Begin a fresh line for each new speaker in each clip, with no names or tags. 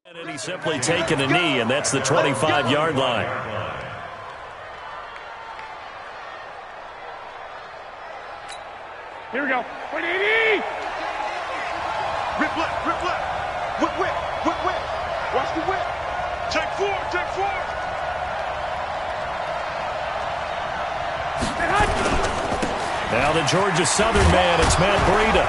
And he's simply taken a knee, and that's the 25-yard line.
Here we go. 180!
Rip left, rip left. Whip, whip, whip, whip. Watch the whip. Take four, take four.
Now the Georgia Southern man, it's Matt Breida.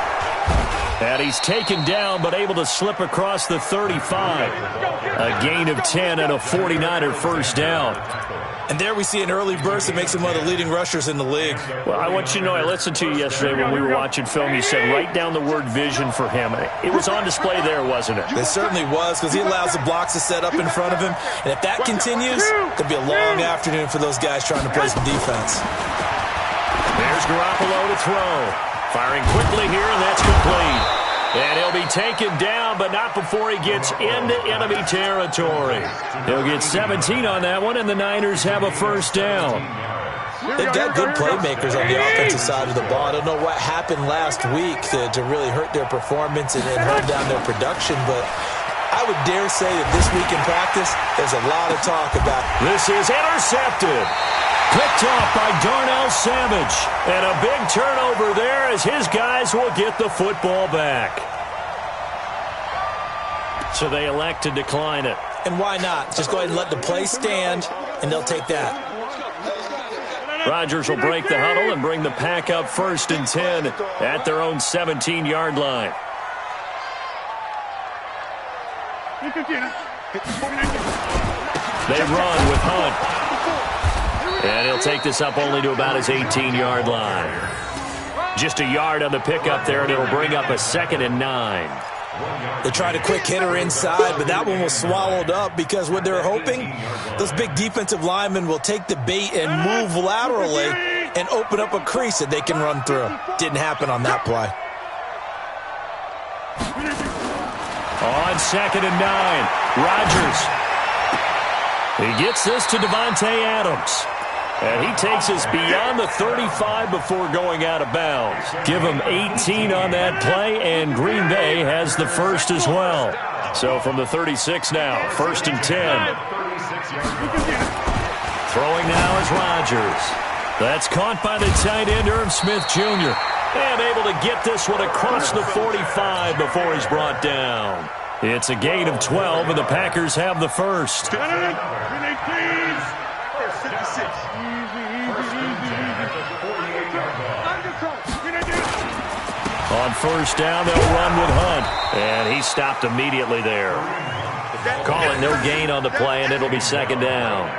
And he's taken down, but able to slip across the 35. A gain of 10 and a 49er first down.
And there we see an early burst that makes him one of the leading rushers in the league.
Well, I want you to know, I listened to you yesterday when we were watching film. You said write down the word vision for him. It was on display there, wasn't it?
It certainly was, because he allows the blocks to set up in front of him. And if that continues, it could be a long afternoon for those guys trying to play some defense.
There's Garoppolo to throw. Firing quickly here, and that's complete. And he'll be taken down, but not before he gets into enemy territory. He'll get 17 on that one, and the Niners have a first down.
They've got good playmakers on the offensive side of the ball. I don't know what happened last week to really hurt their performance and hold down their production, but I would dare say that this week in practice, there's a lot of talk about.
This is intercepted. Picked off by Darnell Savage. And a big turnover there as his guys will get the football back. So they elect to decline it.
And why not? Just go ahead and let the play stand, and they'll take that.
Rodgers will break the huddle and bring the pack up 1st and 10 at their own 17-yard line. They run with Hunt. And he'll take this up only to about his 18-yard line. Just a yard on the pickup there, and it'll bring up a 2nd and 9.
They tried a quick hitter inside, but that one was swallowed up because what they're hoping, those big defensive linemen will take the bait and move laterally and open up a crease that they can run through. Didn't happen on that play.
On 2nd and 9, Rodgers. He gets this to Devontae Adams. And he takes us beyond the 35 before going out of bounds. Give him 18 on that play, and Green Bay has the first as well. So from the 36 now, 1st and 10. Throwing now is Rodgers. That's caught by the tight end, Irv Smith Jr. And able to get this one across the 45 before he's brought down. It's a gain of 12, and the Packers have the first. On 1st down, they'll run with Hunt. And he stopped immediately there. Calling no gain on the play, and it'll be 2nd down.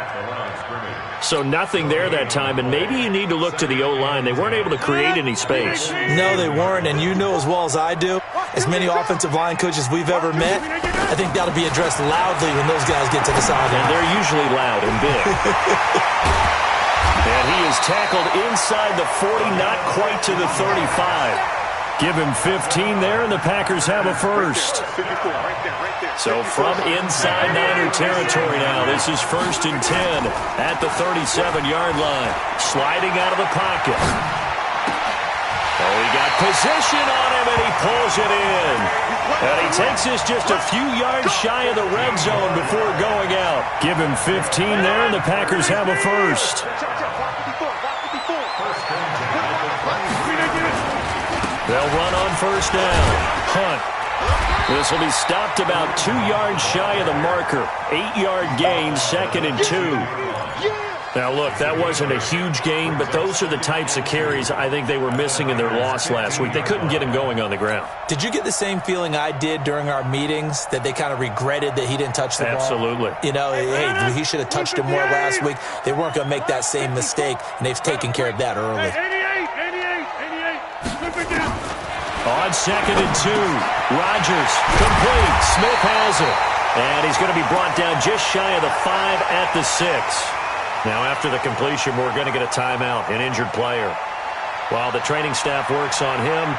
So nothing there that time, and maybe you need to look to the O-line. They weren't able to create any space.
No, they weren't, and you know as well as I do, as many offensive line coaches we've ever met, I think that'll be addressed loudly when those guys get to the sideline.
And they're usually loud and big. And he is tackled inside the 40, not quite to the 35. Give him 15 there, and the Packers have a first. So from inside Niner territory now, this is 1st and 10 at the 37-yard line. Sliding out of the pocket. Oh, he got position on him, and he pulls it in. And he takes this just a few yards shy of the red zone before going out. Give him 15 there, and the Packers have a first. They'll run on 1st down. Hunt. This will be stopped about 2 yards shy of the marker. 8-yard gain, 2nd and 2. Now, look, that wasn't a huge gain, but those are the types of carries I think they were missing in their loss last week. They couldn't get him going on the ground.
Did you get the same feeling I did during our meetings, that they kind of regretted that he didn't touch the ball?
Absolutely.
You know, hey, he should have touched it more last week. They weren't going to make that same mistake, and they've taken care of that early.
On 2nd and 2, Rodgers, complete. Smith has it. And he's going to be brought down just shy of the 5 at the 6. Now, after the completion, we're going to get a timeout, an injured player. While the training staff works on him,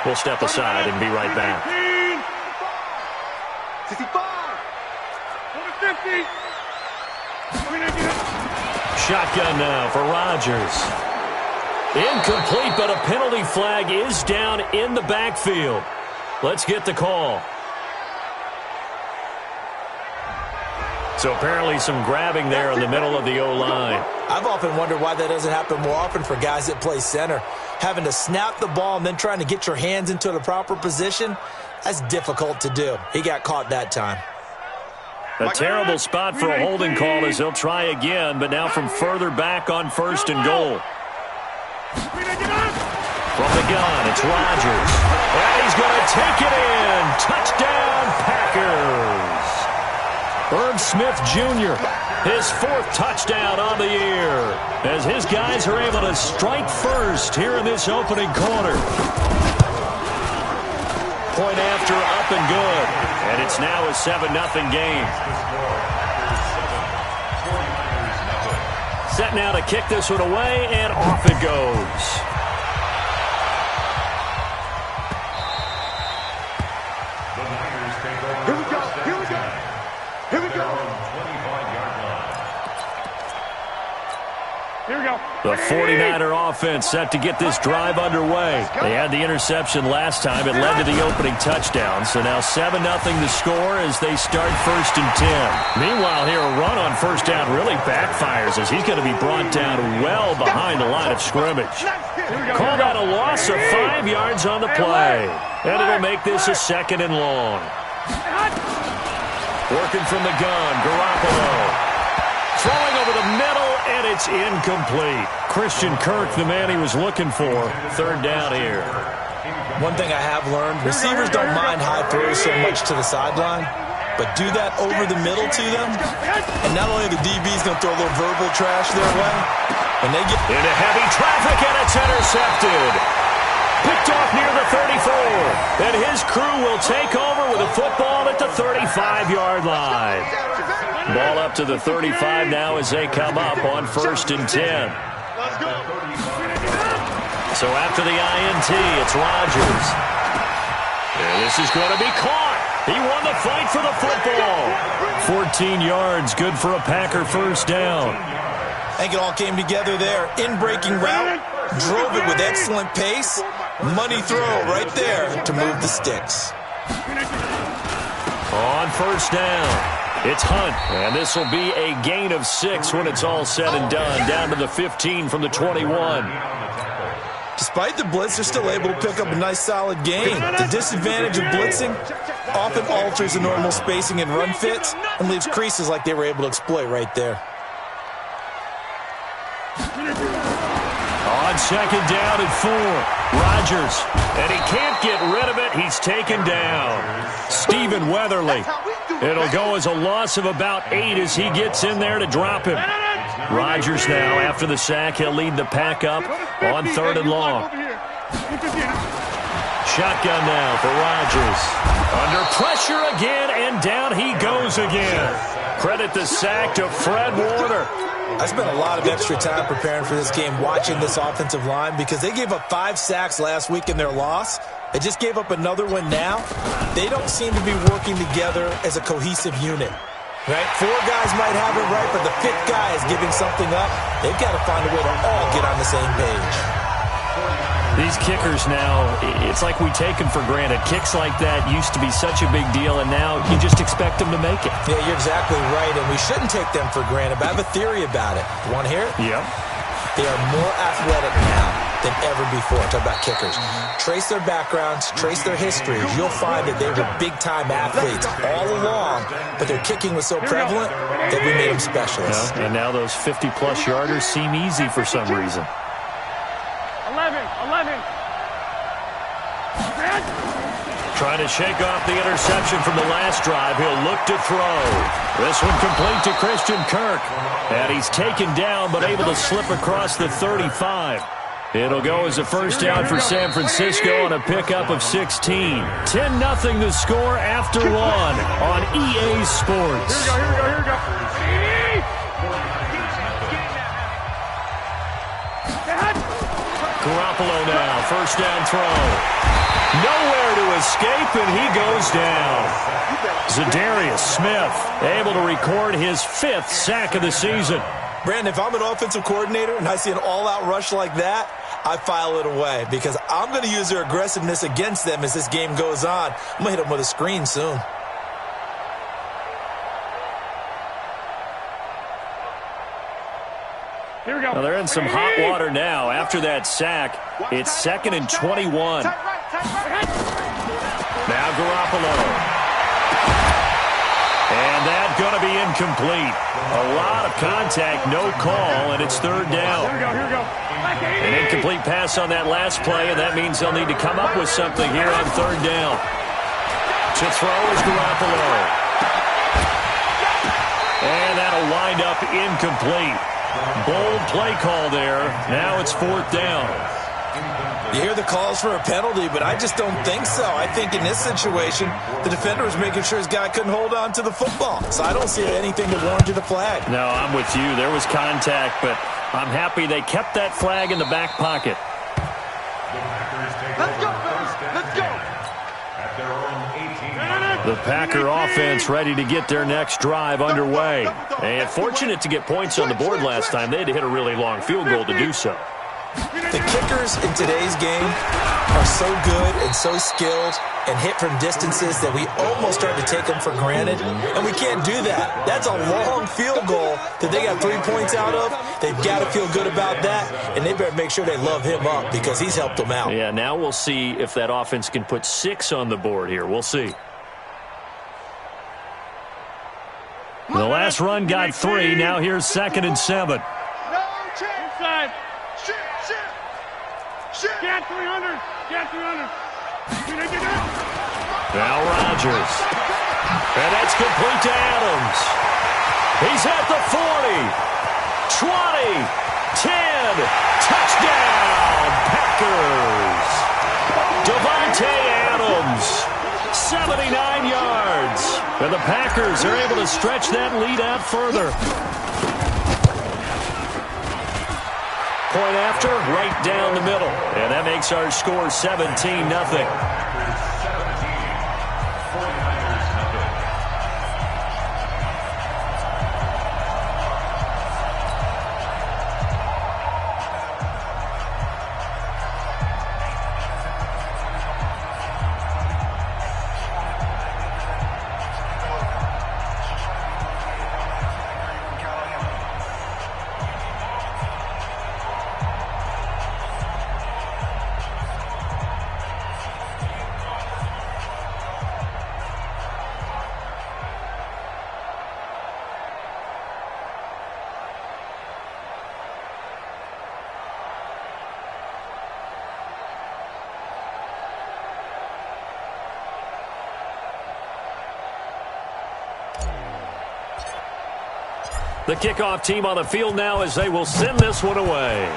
we'll step aside and be right back.
65.
Shotgun now for Rodgers. Incomplete, but a penalty flag is down in the backfield. Let's get the call. So apparently some grabbing there in the middle of the O-line.
I've often wondered why that doesn't happen more often for guys that play center. Having to snap the ball and then trying to get your hands into the proper position, that's difficult to do. He got caught that time.
A terrible spot for a holding call as he'll try again, but now from further back on 1st and goal. From the gun, it's Rodgers. And he's going to take it in. Touchdown, Packers. Herb Smith Jr., his 4th touchdown on the year, as his guys are able to strike first here in this opening quarter. Point after, up and good. And it's now a 7-0 game. Set now to kick this one away, and off it goes. The 49er offense set to get this drive underway. They had the interception last time. It led to the opening touchdown. So now 7-0 the score as they start 1st and 10. Meanwhile, here a run on 1st down really backfires as he's going to be brought down well behind the line of scrimmage. Called out a loss of 5 yards on the play. And it'll make this a 2nd and long. Working from the gun, Garoppolo. Throwing over the middle, and it's incomplete. Christian Kirk, the man he was looking for. 3rd down here.
One thing I have learned, receivers don't mind high throws so much to the sideline, but do that over the middle to them, and not only the DB's going to throw a little verbal trash their way, when they get
into heavy traffic, and it's intercepted. Picked off near the 34, and his crew will take over with a football at the 35-yard line. Ball up to the 35 now as they come up on 1st and 10. So after the INT, it's Rodgers. And this is going to be caught. He won the fight for the football. 14 yards, good for a Packer 1st down.
I think it all came together there. In-breaking route, drove it with excellent pace. Money throw right there to move the sticks.
On 1st down. It's Hunt, and this will be a gain of 6 when it's all said and done, down to the 15 from the 21.
Despite the blitz, they're still able to pick up a nice solid gain. The disadvantage of blitzing often alters the normal spacing and run fits and leaves creases like they were able to exploit right there.
On 2nd down and 4, Rodgers, and he can't get rid of it. He's taken down. Stephen Weatherly. It'll go as a loss of about 8 as he gets in there to drop him. Rodgers now, after the sack, he'll lead the pack up on 3rd and long. Shotgun now for Rodgers. Under pressure again, and down he goes again. Credit the sack to Fred Warner.
I spent a lot of extra time preparing for this game watching this offensive line because they gave up 5 sacks last week in their loss. They just gave up another one now. They don't seem to be working together as a cohesive unit. Right? 4 guys might have it right, but the 5th guy is giving something up. They've got to find a way to all get on the same page.
These kickers now, it's like we take them for granted. Kicks like that used to be such a big deal, and now you just expect them to make it.
Yeah, you're exactly right, and we shouldn't take them for granted, but I have a theory about it. You want to hear it?
Yep.
They are more athletic now than ever before. Talk about kickers. Trace their backgrounds, trace their histories. You'll find that they were big-time athletes all along, but their kicking was so prevalent that we made them specialists.
Yeah, and now those 50-plus yarders seem easy for some reason.
11.
Trying to shake off the interception from the last drive. He'll look to throw. This one complete to Christian Kirk. And he's taken down but able to slip across the 35. It'll go as a 1st down for San Francisco on a pickup of 16. 10-0 the score after 1 on EA Sports.
Here we go.
Garoppolo now, 1st down throw. Nowhere to escape, and he goes down. Zadarius Smith able to record his 5th sack of the season.
Brandon, if I'm an offensive coordinator and I see an all-out rush like that, I file it away because I'm going to use their aggressiveness against them as this game goes on. I'm going to hit them with a screen soon.
Well, they're in some hot water now. After that sack, it's 2nd and 21. Now Garoppolo. And that's going to be incomplete. A lot of contact, no call, and it's 3rd down.
Here we go.
An incomplete pass on that last play, and that means they'll need to come up with something here on 3rd down. To throw is Garoppolo. And that'll wind up incomplete. Bold play call there. Now it's 4th down.
You hear the calls for a penalty, but I just don't think so. I think in this situation, the defender was making sure his guy couldn't hold on to the football. So I don't see anything that warranted a flag.
No, I'm with you. There was contact, but I'm happy they kept that flag in the back pocket.
Let's go, let's go.
The Packer offense ready to get their next drive underway. And fortunate to get points on the board last time. They had to hit a really long field goal to do so.
The kickers in today's game are so good and so skilled and hit from distances that we almost start to take them for granted, and we can't do that. That's a long field goal that they got 3 points out of. They've got to feel good about that, and they better make sure they love him up because he's helped them out.
Yeah, now we'll see if that offense can put 6 on the board here. We'll see. The last run got 3. Now here's 2nd and 7.
Inside. Get 300. Get 300.
Now Rodgers. And that's complete to Adams. He's at the 40. 20. 10. Touchdown, Packers. Devontae Adams. 79 yards. And the Packers are able to stretch that lead out further. Point after, right down the middle. And that makes our score 17-0. The kickoff team on the field now as they will send this one away.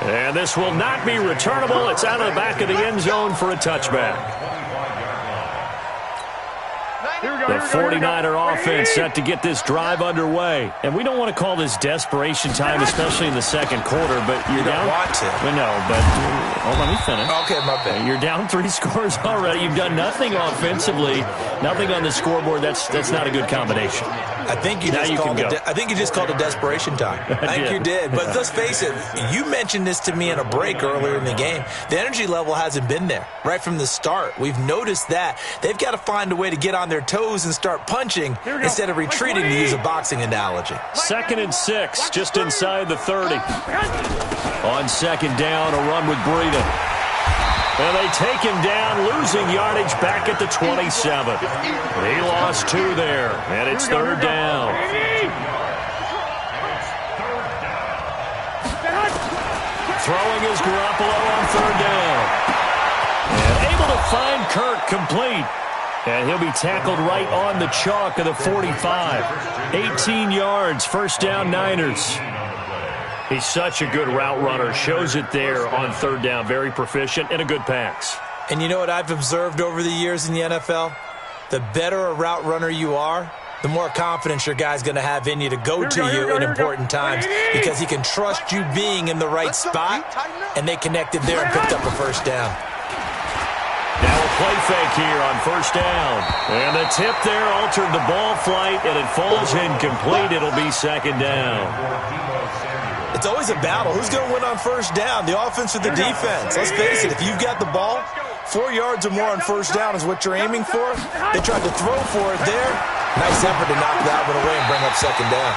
And this will not be returnable. It's out of the back of the end zone for a touchback. The 49er offense set to get this drive underway. And we don't want to call this desperation time, especially in the second quarter, but you're down.
You don't want to.
Well, no, but hold on, let me finish.
Okay, my bad.
You're down 3 scores already. You've done nothing offensively, nothing on the scoreboard. That's not a good combination.
I think you just called it desperation time. I think you did. But let's face it, you mentioned this to me in a break earlier in the game. The energy level hasn't been there right from the start. We've noticed that. They've got to find a way to get on their toes and start punching instead of retreating, to use a boxing analogy.
2nd and 6, just inside the 30. On 2nd down, a run with Breida. And they take him down, losing yardage back at the 27. He lost 2 there, and it's 3rd down. Throwing is Garoppolo on 3rd down. And able to find Kirk complete. And he'll be tackled right on the chalk of the 45. 18 yards, 1st down, Niners. He's such a good route runner. Shows it there on 3rd down. Very proficient and a good pass.
And you know what I've observed over the years in the NFL? The better a route runner you are, the more confidence your guy's going to have in you to go to you in important times, because he can trust you being in the right spot, and they connected there and picked up a 1st down.
Now a play fake here on 1st down. And the tip there altered the ball flight, and it falls incomplete. It'll be 2nd down.
It's always a battle. Who's going to win on 1st down, the offense or the defense? Let's face it, if you've got the ball, 4 yards or more on 1st down is what you're aiming for. They tried to throw for it there. Nice effort to knock that one away and bring up second down.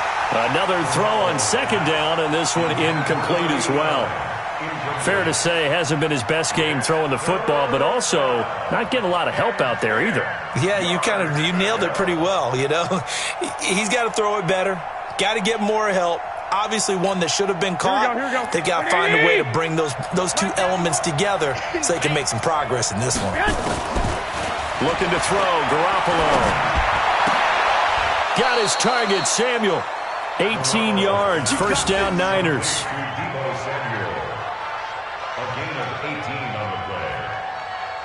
Another throw on second down, and this one incomplete as well. Fair to say, hasn't been his best game throwing the football, but also not getting a lot of help out there either.
Yeah, you nailed it pretty well, you know. He's got to throw it better. Got to get more help. Obviously one that should have been caught.
Here we go.
They've got to find a way to bring those two elements together so they can make some progress in this one.
Looking to throw, Garoppolo. Got his target, Samuel. 18 yards, first down, Niners.
A gain of 18 on the play.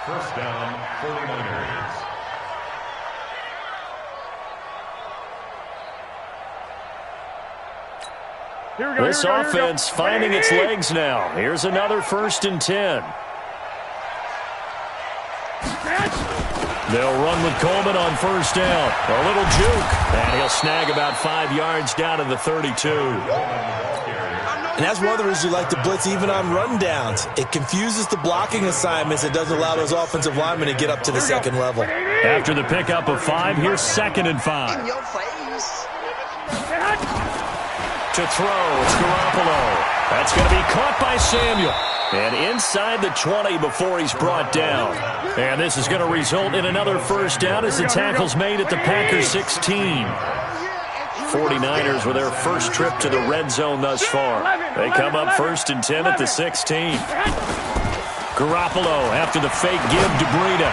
First down, 49ers.
This offense finding its legs now. Here's another 1st and 10. They'll run with Coleman on first down. A little juke, and he'll snag about 5 yards down to the 32.
And that's one of the reasons you like to blitz even on run downs. It confuses the blocking assignments. It doesn't allow those offensive linemen to get up to the second level.
After the pickup of 5, here's 2nd and 5.
In your face.
To throw, it's Garoppolo. That's going to be caught by Samuel. And inside the 20 before he's brought down. And this is going to result in another first down as the tackle's made at the Packers 16. 49ers with their first trip to the red zone thus far. They come up 1st and 10 at the 16. Garoppolo after the fake give to Breida.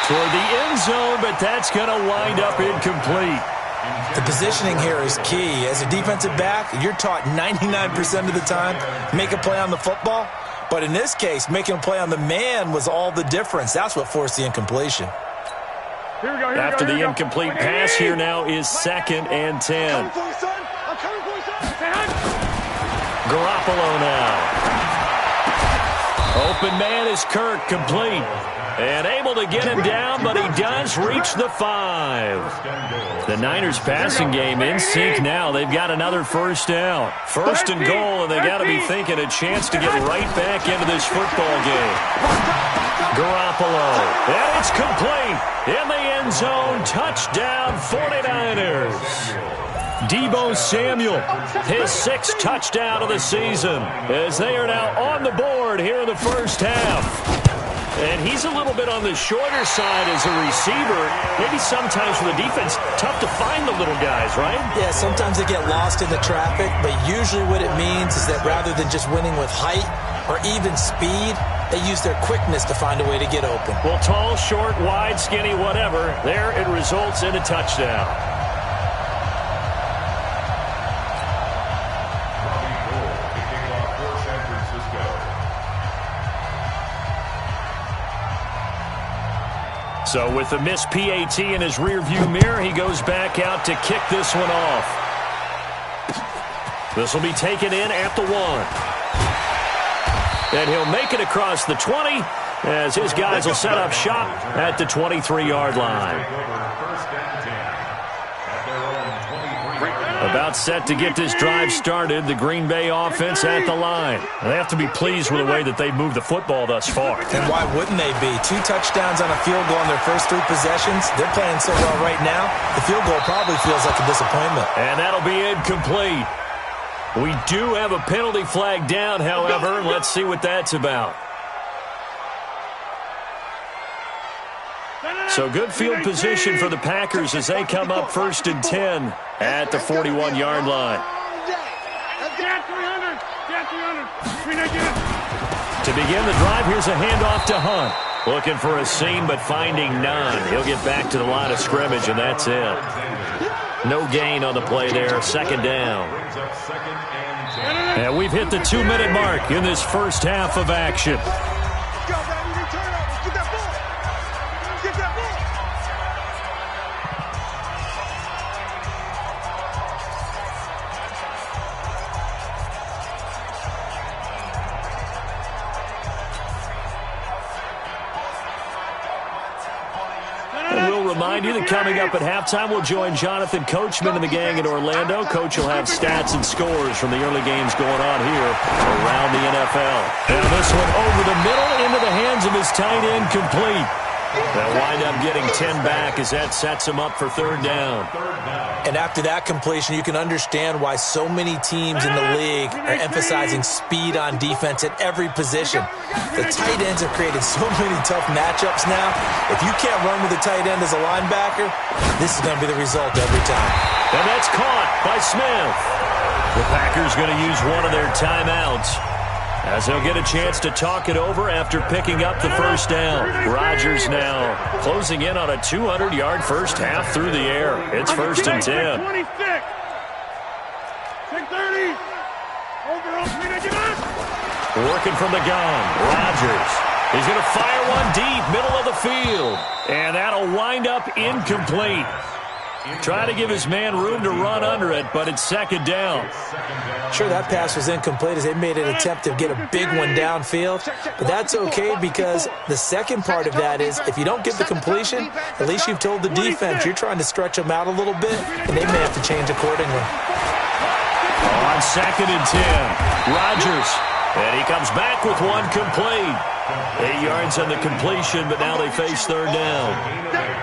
Toward the end zone, but that's going to wind up incomplete.
The positioning here is key. As a defensive back, you're taught 99% of the time, make a play on the football. But in this case, making a play on the man was all the difference. That's what forced the incompletion.
After the incomplete pass, here now is 2nd and 10. Garoppolo now. Open man is Kirk, complete. And able to get him down, but he does reach the 5. The Niners passing game in sync now. They've got another first down. 1st and goal, and they got to be thinking a chance to get right back into this football game. Garoppolo, and it's complete. In the end zone, touchdown 49ers. Deebo Samuel, his 6th touchdown of the season, as they are now on the board here in the first half. And he's a little bit on the shorter side as a receiver. Maybe sometimes for the defense, tough to find the little guys, right?
Yeah, sometimes they get lost in the traffic, but usually what it means is that rather than just winning with height or even speed, they use their quickness to find a way to get open.
Well, tall, short, wide, skinny, whatever, there it results in a touchdown. So with the missed PAT in his rearview mirror, he goes back out to kick this one off. This will be taken in at the 1. And he'll make it across the 20 as his guys will set up shop at the 23-yard line. About set to get this drive started, the Green Bay offense at the line. They have to be pleased with the way that they've moved the football thus far.
And why wouldn't they be? 2 touchdowns on a field goal in their first 3 possessions. They're playing so well right now, the field goal probably feels like a disappointment.
And that'll be incomplete. We do have a penalty flag down, however. Let's see what that's about. So good field position for the Packers as they come up 1st and 10 at the 41-yard line. To begin the drive, here's a handoff to Hunt. Looking for a seam, but finding none. He'll get back to the line of scrimmage, and that's it. No gain on the play there, 2nd down. And we've hit the 2-minute mark in this first half of action. Remind you that coming up at halftime, we'll join Jonathan Coachman and the gang in Orlando. Coach will have stats and scores from the early games going on here around the NFL. And this one over the middle into the hands of his tight end, complete. They'll wind up getting 10 back as that sets them up for third down.
And after that completion, you can understand why so many teams in the league are emphasizing speed on defense at every position. The tight ends have created so many tough matchups now. If you can't run with a tight end as a linebacker, this is going to be the result every time.
And that's caught by Smith. The Packers going to use one of their timeouts, as they'll get a chance to talk it over after picking up the first down. Rodgers now closing in on a 200-yard first half through the air. It's 1st and 10.
26. 630.
Working from the gun. Rodgers. He's going to fire one deep, middle of the field. And that'll wind up incomplete. Trying to give his man room to run under it, but it's 2nd down.
Sure, that pass was incomplete as they made an attempt to get a big one downfield, but that's okay because the second part of that is if you don't get the completion, at least you've told the defense you're trying to stretch them out a little bit, and they may have to change accordingly.
On 2nd and 10, Rodgers, and he comes back with one complete. 8 yards on the completion, but now they face 3rd down.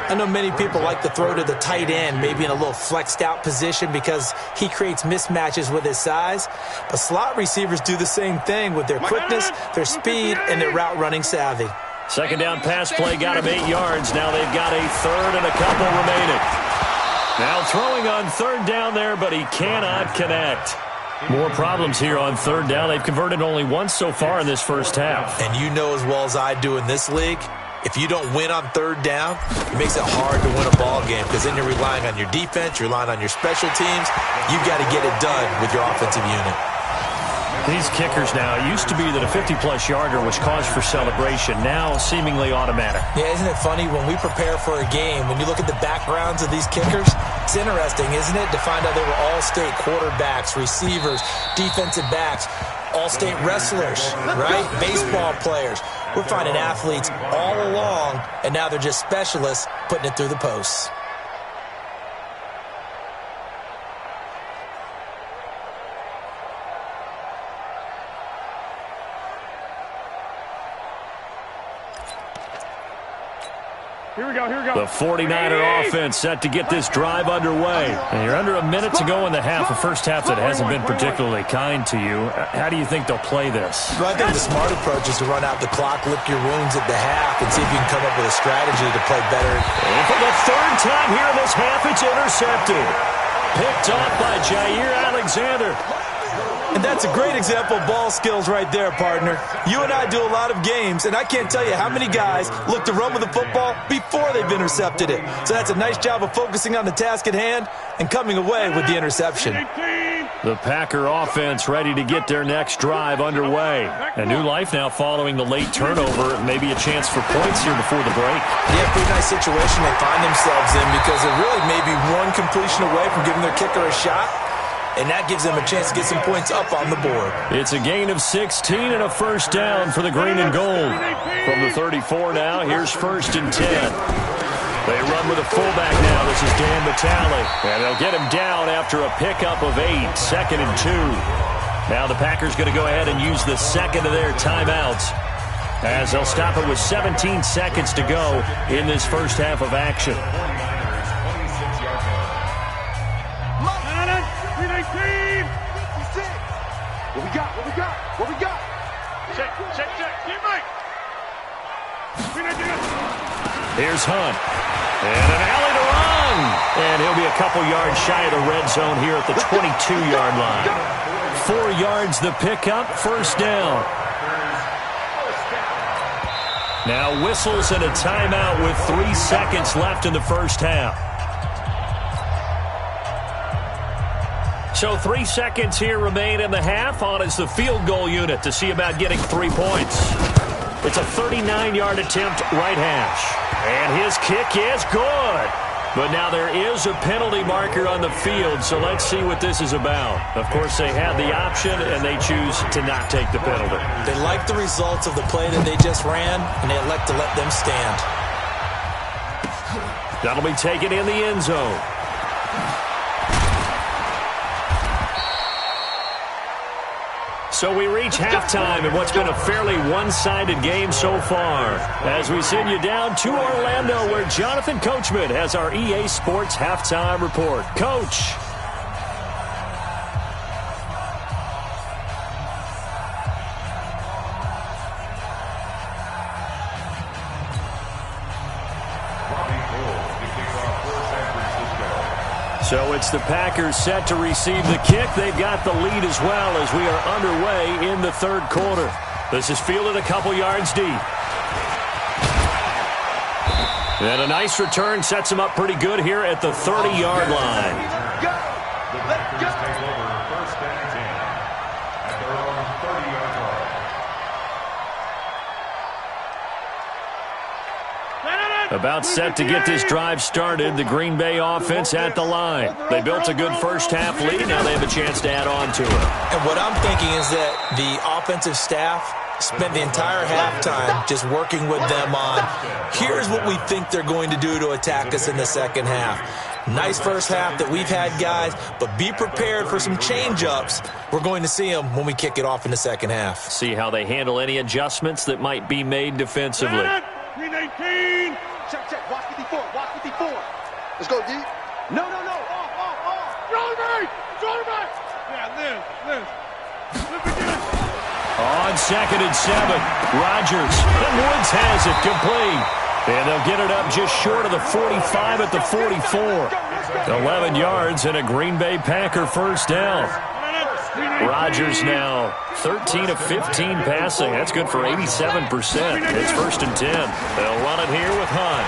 I know many people like to throw to the tight end, maybe in a little flexed out position because he creates mismatches with his size. But slot receivers do the same thing with their quickness, their speed, and their route running savvy.
2nd down pass play got him 8 yards. Now they've got a third and a couple remaining. Now throwing on 3rd down there, but he cannot connect. More problems here on 3rd down. They've converted only once so far in this first half.
And you know as well as I do in this league, if you don't win on 3rd down, it makes it hard to win a ball game because then you're relying on your defense, you're relying on your special teams. You've got to get it done with your offensive unit.
These kickers now, it used to be that a 50-plus yarder was cause for celebration, now seemingly automatic.
Yeah, isn't it funny when we prepare for a game, when you look at the backgrounds of these kickers, it's interesting, isn't it, to find out they were all-state quarterbacks, receivers, defensive backs, all-state wrestlers, right? Baseball players. We're finding athletes all along, and now they're just specialists putting it through the posts.
Here we go, here we go.
The 49er offense set to get this drive underway. And you're under a minute to go in the half, a first half that hasn't been particularly kind to you. How do you think they'll play this?
Well, I think the smart approach is to run out the clock, lick your wounds at the half, and see if you can come up with a strategy to play better.
And for the 3rd time here in this half, it's intercepted. Picked off by Jair Alexander.
And that's a great example of ball skills right there, partner. You and I do a lot of games, and I can't tell you how many guys look to run with the football before they've intercepted it. So that's a nice job of focusing on the task at hand and coming away with the interception.
The Packer offense ready to get their next drive underway. A new life now following the late turnover. Maybe a chance for points here before the break.
Yeah, pretty nice situation they find themselves in because they're really maybe one completion away from giving their kicker a shot. And that gives them a chance to get some points up on the board.
It's a gain of 16 and a first down for the green and gold. From the 34 now, here's 1st and 10. They run with a fullback now. This is Dan Vitale. And they'll get him down after a pickup of 8, 2nd and 2. Now the Packers going to go ahead and use the second of their timeouts, as they'll stop it with 17 seconds to go in this first half of action.
What we got? Check. Get right.
Here's Hunt. And an alley to run. And he'll be a couple yards shy of the red zone here at the 22-yard line. 4 yards the pickup, first down. Now whistles and a timeout with 3 seconds left in the first half. So 3 seconds here remain in the half. On is the field goal unit to see about getting 3 points. It's a 39-yard attempt, right hash. And his kick is good. But now there is a penalty marker on the field, so let's see what this is about. Of course, they had the option, and they choose to not take the penalty.
They like the results of the play that they just ran, and they elect to let them stand.
That'll be taken in the end zone. So we reach halftime in what's been a fairly one-sided game so far. As we send you down to Orlando, where Jonathan Coachman has our EA Sports halftime report. Coach. So it's the Packers set to receive the kick. They've got the lead as well as we are underway in the third quarter. This is fielded a couple yards deep. And a nice return sets him up pretty good here at the 30-yard line.
First and 10 at their own 30-yard line.
About set to get this drive started. The Green Bay offense at the line. They built a good first-half lead. Now they have a chance to add on to it.
And what I'm thinking is that the offensive staff spent the entire halftime just working with them on, here's what we think they're going to do to attack us in the second half. Nice first half that we've had, guys, but be prepared for some change-ups. We're going to see them when we kick it off in the second half.
See how they handle any adjustments that might be made defensively.
319.
Check, check. Watch 54. Watch 54. Let's go, D. No. Off.
Shoulder back. Yeah, Liz. Lift again.
On 2nd and 7, Rodgers. And Woods has it complete. And they'll get it up just short of the 45 at the 44. 11 yards and a Green Bay Packer first down. Rodgers now 13 of 15 passing. That's good for 87%. It's 1st and 10. They'll run it here with Hunt.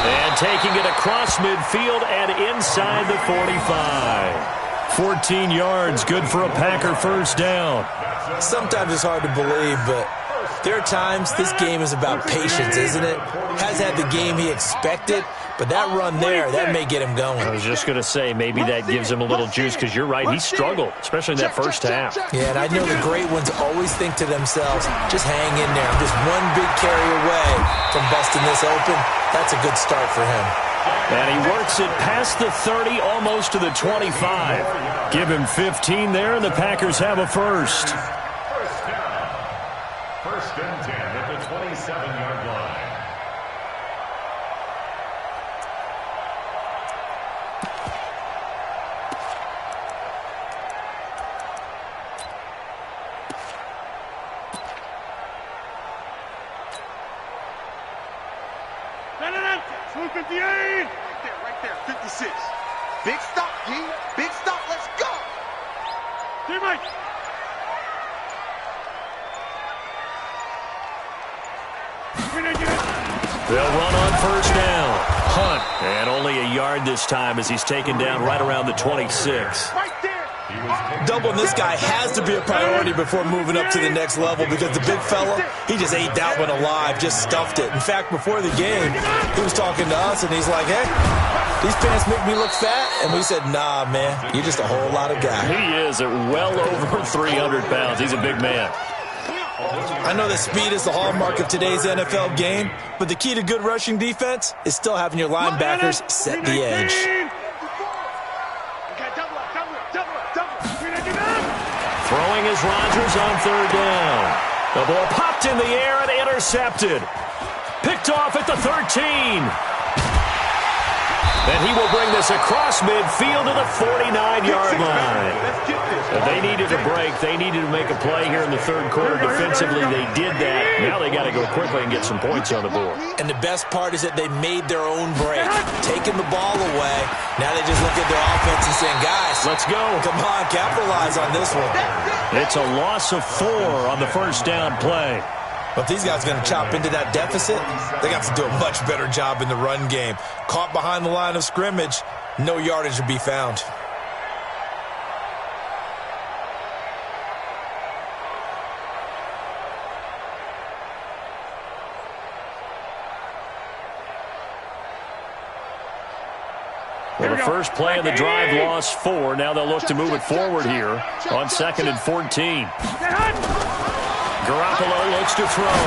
And taking it across midfield and inside the 45. 14 yards, good for a Packer first down.
Sometimes it's hard to believe, but there are times this game is about patience, isn't it? Has had the game he expected, but that run there, that may get him going.
I was just going to say, maybe that gives him a little juice, because you're right, he struggled, especially in that first half.
Yeah, and I know the great ones always think to themselves, just hang in there. I'm just one big carry away from busting this open. That's a good start for him.
And he works it past the 30, almost to the 25. Give him 15 there, and the Packers have a first.
First and 10 at the 27-yard line.
Right there. 56. Big stop, D. Big stop. Let's go.
Teammate.
They'll run on first down. Hunt. And only a yard this time as he's taken down right around the 26.
Right there.
Doubling this guy has to be a priority before moving up to the next level, because the big fella, he just ate that one alive, just stuffed it. In fact, before the game, he was talking to us, and he's like, hey, these pants make me look fat? And we said, nah, man, you're just a whole lot of guy.
He is at well over 300 pounds. He's a big man.
I know that speed is the hallmark of today's NFL game, but the key to good rushing defense is still having your linebackers set the edge.
Throwing is Rodgers on third down. The ball popped in the air and intercepted. Picked off at the 13. And he will bring this across midfield to the 49-yard line. They needed a break. They needed to make a play here in the third quarter. Defensively, they did that. Now they got to go quickly and get some points on the board.
And the best part is that they made their own break, taking the ball away. Now they just look at their offense and saying, guys,
let's go.
Come on, capitalize on this one.
It's a loss of 4 on the first down play.
But if these guys are going to chop into that deficit, they got to do a much better job in the run game. Caught behind the line of scrimmage, no yardage to be found.
Well, the first play of the drive lost 4. Now they'll look to move it forward here on 2nd and 14. Garoppolo looks to throw.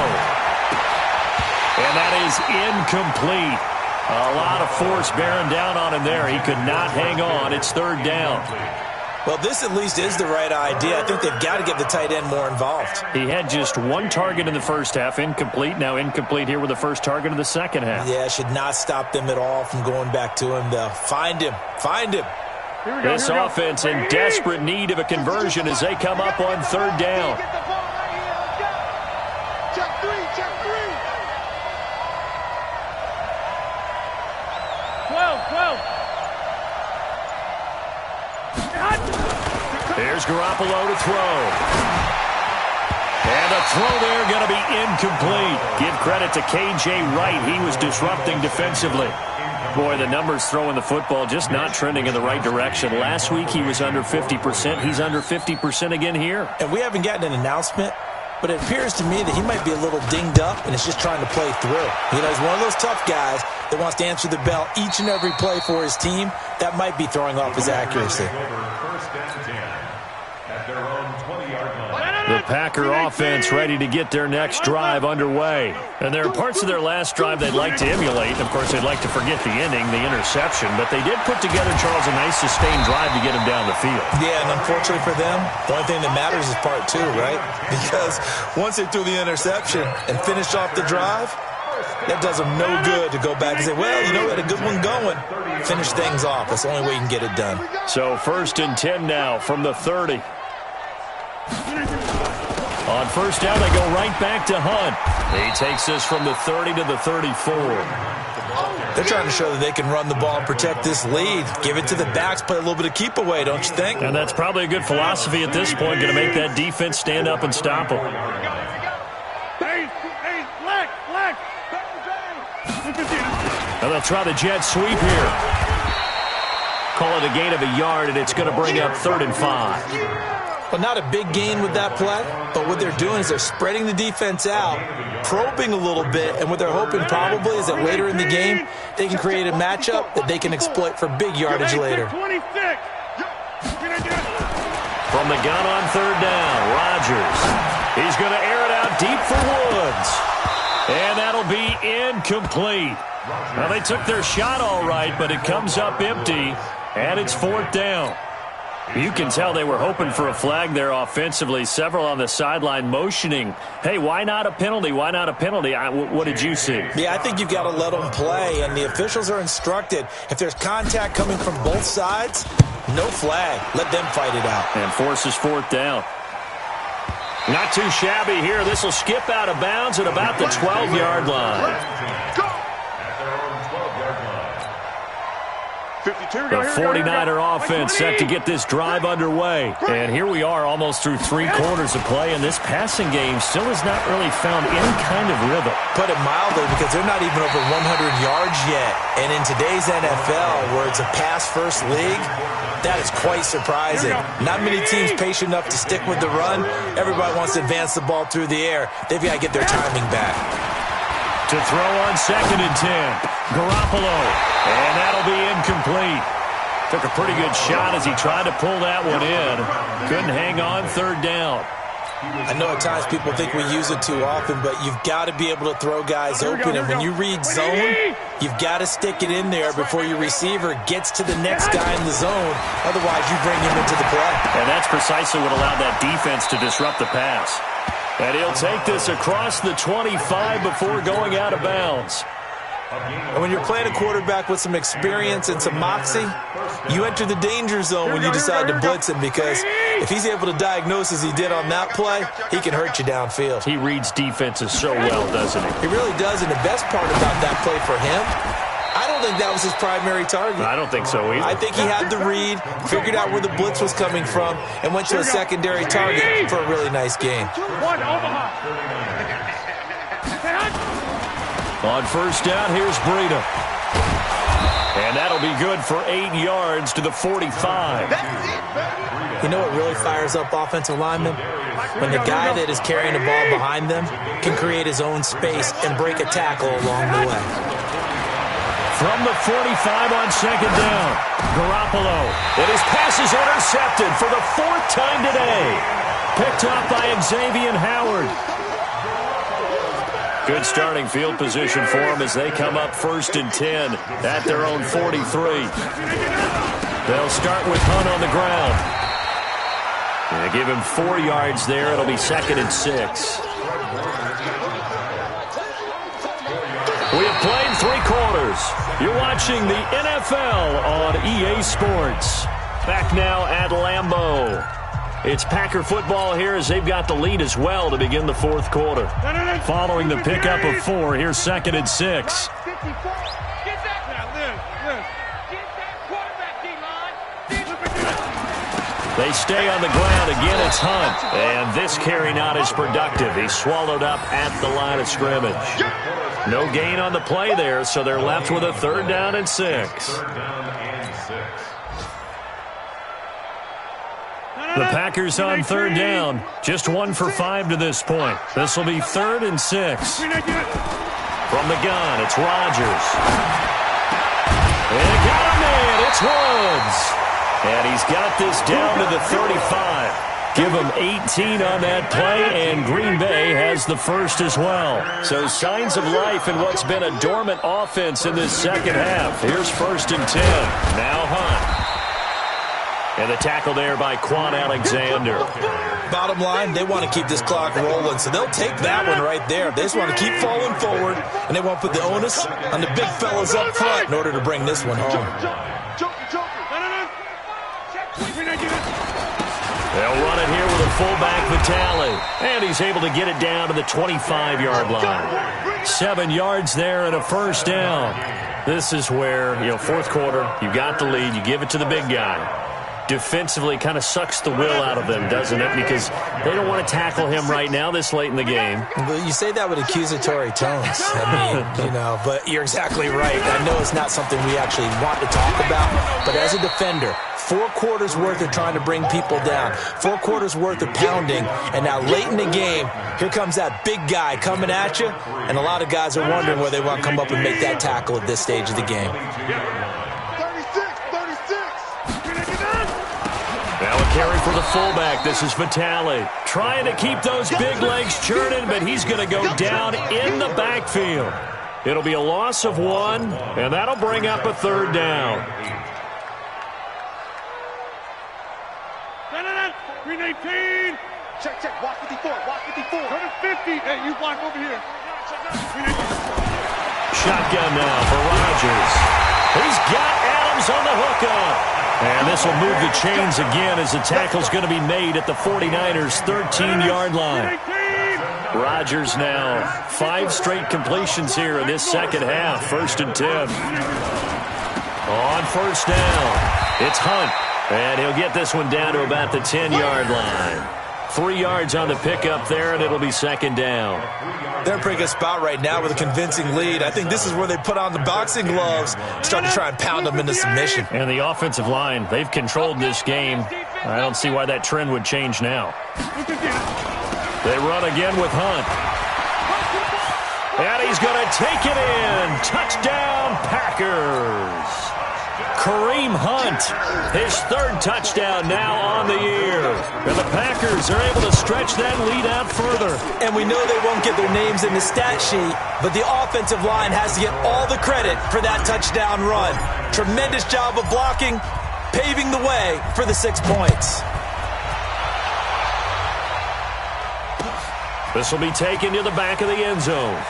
And that is incomplete. A lot of force bearing down on him there. He could not hang on. It's third down.
Well, this at least is the right idea. I think they've got to get the tight end more involved.
He had just one target in the first half, incomplete. Now incomplete here with the first target of the second half.
Yeah, should not stop them at all from going back to him. They'll find him. Find him.
This offense in desperate need of a conversion as they come up on third down.
Check three.
12.
Here's Garoppolo to throw. And the throw there going to be incomplete. Give credit to K.J. Wright. He was disrupting defensively. Boy, the numbers throwing the football just not trending in the right direction. Last week he was under 50%. He's under 50% again here.
And we haven't gotten an announcement, but it appears to me that he might be a little dinged up and is just trying to play through. You know, he's one of those tough guys that wants to answer the bell each and every play for his team. That might be throwing off his accuracy.
The Packer offense ready to get their next drive underway. And there are parts of their last drive they'd like to emulate. Of course, they'd like to forget the ending, the interception. But they did put together, Charles, a nice sustained drive to get him down the field.
Yeah, and unfortunately for them, the only thing that matters is part two, right? Because once they threw the interception and finished off the drive, that does them no good to go back and say, well, you know, we had a good one going. Finish things off. That's the only way you can get it done.
So 1st and 10 now from the 30. On first down, they go right back to Hunt. He takes this from the 30 to the 34.
They're trying to show that they can run the ball and protect this lead. Give it to the backs, play a little bit of keep away, don't you think?
And that's probably a good philosophy at this point, going to make that defense stand up and stop them.
Hey, black.
And they'll try the jet sweep here. Call it a gain of a yard, and it's going to bring up 3rd and 5.
Well, not a big gain with that play, but what they're doing is they're spreading the defense out, probing a little bit, and what they're hoping probably is that later in the game, they can create a matchup that they can exploit for big yardage later.
26.
From the gun on 3rd down, Rodgers. He's going to air it out deep for Woods. And that'll be incomplete. Now, they took their shot all right, but it comes up empty, and it's 4th down. You can tell they were hoping for a flag there offensively. Several on the sideline motioning, hey, why not a penalty? Why not a penalty? What did you see?
Yeah, I think you've got to let them play, and the officials are instructed. If there's contact coming from both sides, no flag. Let them fight it out.
And forces 4th down. Not too shabby here. This will skip out of bounds at about the 12-yard line. The 49er offense set to get this drive underway. And here we are almost through 3 quarters of play, and this passing game still has not really found any kind of rhythm.
Put it mildly, because they're not even over 100 yards yet. And in today's NFL, where it's a pass-first league, that is quite surprising. Not many teams patient enough to stick with the run. Everybody wants to advance the ball through the air. They've got to get their timing back.
To throw on 2nd and 10. Garoppolo. And that'll be incomplete. Took a pretty good shot as he tried to pull that one in. Couldn't hang on 3rd down.
I know at times people think we use it too often, but you've got to be able to throw guys open. And when you read zone, you've got to stick it in there before your receiver gets to the next guy in the zone. Otherwise, you bring him into the play.
And that's precisely what allowed that defense to disrupt the pass. And he'll take this across the 25 before going out of bounds.
And when you're playing a quarterback with some experience and some moxie, you enter the danger zone when you decide to blitz him, because if he's able to diagnose as he did on that play, he can hurt you downfield.
He reads defenses so well, doesn't he?
He really does, and the best part about that play for him, I don't think that was his primary target.
I don't think so either.
I think he had the read, figured out where the blitz was coming from, and went to a secondary target for a really nice game.
On first down, here's Breida. And that'll be good for 8 yards to the 45.
You know what really fires up offensive linemen? When the guy that is carrying the ball behind them can create his own space and break a tackle along the way.
From the 45 on 2nd down, Garoppolo. And his pass is intercepted for the 4th time today. Picked up by Xavier Howard. Good starting field position for them as they come up 1st and 10 at their own 43. They'll start with Hunt on the ground. And give him 4 yards there. It'll be 2nd and 6. We have played 3 quarters. You're watching the NFL on EA Sports. Back now at Lambeau. It's Packer football here as they've got the lead as well to begin the 4th quarter. Following the pickup of 4, here's 2nd and 6. They stay on the ground. Again, it's Hunt. And this carry not as productive. He's swallowed up at the line of scrimmage. No gain on the play there, so they're left with a 3rd down and 6. The Packers on 3rd down. Just 1 for 5 to this point. This will be 3rd and 6. From the gun, it's Rodgers. And got him in. It's Woods. And he's got this down to the 35. Give him 18 on that play, and Green Bay has the first as well. So signs of life in what's been a dormant offense in this second half. Here's 1st and 10. Now Hunt. And the tackle there by Quan Alexander.
Bottom line, they want to keep this clock rolling, so they'll take that one right there. They just want to keep falling forward, and they want to put the onus on the big fellas up front in order to bring this one home.
They'll run it here with a fullback, Vitale. And he's able to get it down to the 25-yard line. 7 yards there and a 1st down. This is where, 4th quarter, you got the lead, you give it to the big guy. Defensively kind of sucks the will out of them, doesn't it? Because they don't want to tackle him right now this late in the game.
Well, you say that with accusatory tones. But you're exactly right. I know it's not something we actually want to talk about, but as a defender, 4 quarters worth of trying to bring people down, 4 quarters worth of pounding, and now late in the game, here comes that big guy coming at you, and a lot of guys are wondering whether they want to come up and make that tackle at this stage of the game.
Now a carry for the fullback. This is Vitale. Trying to keep those big legs churning, but he's going to go down in the backfield. It'll be a loss of 1, and that'll bring up a 3rd down.
Green 18.
Check. Watch 54. Watch 54.
Go to 50. Hey, you block over here.
Shotgun now for Rodgers. He's got Adams on the hookup. And this will move the chains again as the tackle's going to be made at the 49ers' 13-yard line. Rodgers now 5 straight completions here in this second half. 1st and 10. On 1st down, it's Hunt. And he'll get this one down to about the 10-yard line. 3 yards on the pickup there, and it'll be 2nd down.
They're in a pretty good spot right now with a convincing lead. I think this is where they put on the boxing gloves, start to try and pound them into submission.
And the offensive line, they've controlled this game. I don't see why that trend would change now. They run again with Hunt. And he's going to take it in. Touchdown, Packers. Kareem Hunt, his 3rd touchdown now on the year. And the Packers are able to stretch that lead out further.
And we know they won't get their names in the stat sheet, but the offensive line has to get all the credit for that touchdown run. Tremendous job of blocking, paving the way for the 6 points.
This will be taken to the back of the end zone.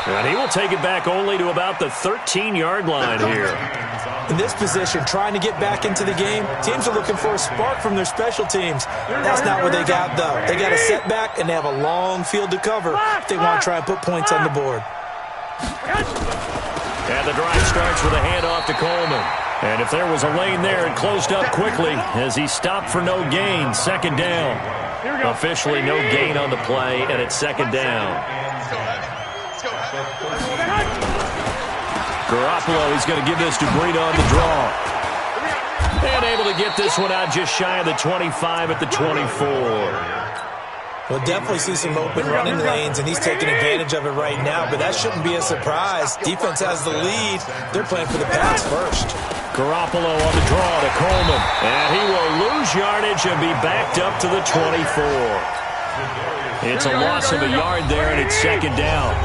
And he will take it back only to about the 13-yard line here.
In this position, trying to get back into the game, teams are looking for a spark from their special teams. That's not what they got, though. They got a setback, and they have a long field to cover if they want to try and put points on the board.
And the drive starts with a handoff to Coleman. And if there was a lane there, it closed up quickly as he stopped for no gain. 2nd down. Officially no gain on the play, and it's 2nd down. Garoppolo, he's going to give this to Breida on the draw. And able to get this one out just shy of the 25 at the 24.
We'll definitely see some open running lanes, and he's taking advantage of it right now, but that shouldn't be a surprise. Defense has the lead. They're playing for the pass first.
Garoppolo on the draw to Coleman. And he will lose yardage and be backed up to the 24. It's a loss of a yard there, and it's 2nd down.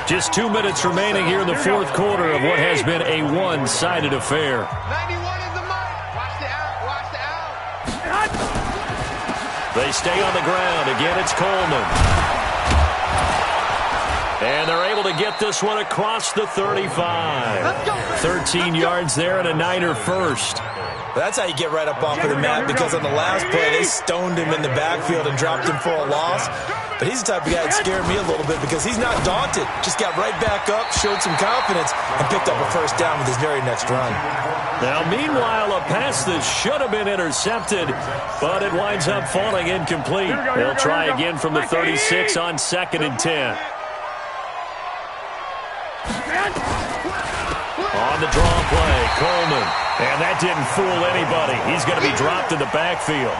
Just 2 minutes remaining here in the 4th quarter of what has been a one-sided affair.
91 is the mark. Watch the out. Watch the out.
They stay on the ground. Again, it's Coleman. And they're able to get this one across the 35. 13 yards there and a Niner first.
That's how you get right up off of the mat, because on the last play, they stoned him in the backfield and dropped him for a loss. But he's the type of guy that scared me a little bit because he's not daunted. Just got right back up, showed some confidence, and picked up a first down with his very next run.
Now, meanwhile, a pass that should have been intercepted, but it winds up falling incomplete. They'll try again from the 36 on 2nd and 10. On the draw play, Coleman. And that didn't fool anybody. He's going to be dropped in the backfield.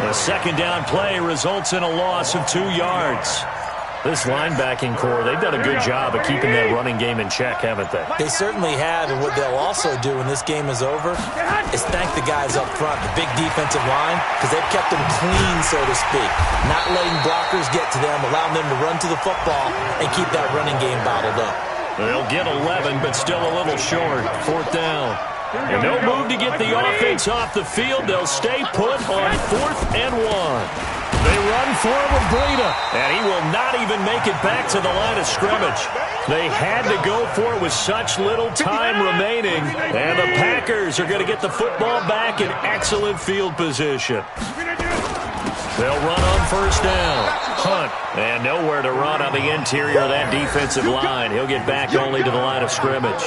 The second down play results in a loss of 2 yards. This linebacking core, they've done a good job of keeping that running game in check, haven't they?
They certainly have, and what they'll also do when this game is over is thank the guys up front, the big defensive line, because they've kept them clean, so to speak. Not letting blockers get to them, allowing them to run to the football and keep that running game bottled up.
They'll get 11, but still a little short. 4th down. And no move to get the offense off the field. They'll stay put on 4th and 1. They run for it with Breida, and he will not even make it back to the line of scrimmage. They had to go for it with such little time remaining, and the Packers are going to get the football back in excellent field position. They'll run on 1st down. Hunt, and nowhere to run on the interior of that defensive line. He'll get back only to the line of scrimmage.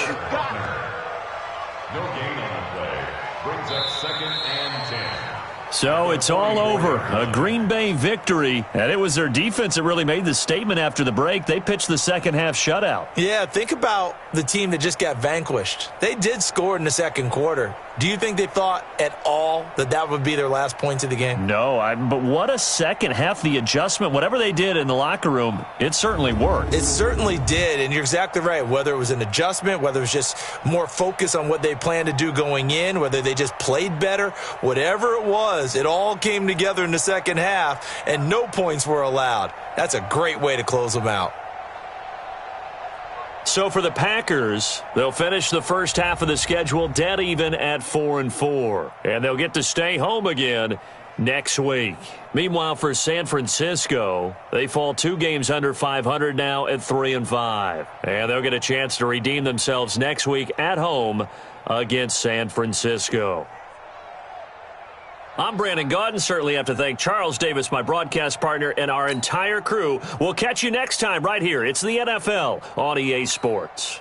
No gain on the play. Brings up 2nd and 10.
So it's all over. A Green Bay victory, and it was their defense that really made the statement after the break. They pitched the second-half shutout.
Yeah, think about the team that just got vanquished. They did score in the second quarter. Do you think they thought at all that that would be their last points of the game?
No, but what a second half. The adjustment, whatever they did in the locker room, it certainly worked.
It certainly did, and you're exactly right. Whether it was an adjustment, whether it was just more focus on what they planned to do going in, whether they just played better, whatever it was, it all came together in the second half, and no points were allowed. That's a great way to close them out.
So for the Packers, they'll finish the first half of the schedule dead even at 4-4. And they'll get to stay home again next week. Meanwhile, for San Francisco, they fall 2 games under 500 now at 3-5. And they'll get a chance to redeem themselves next week at home against San Francisco. I'm Brandon Gaudin. Certainly have to thank Charles Davis, my broadcast partner, and our entire crew. We'll catch you next time right here. It's the NFL on EA Sports.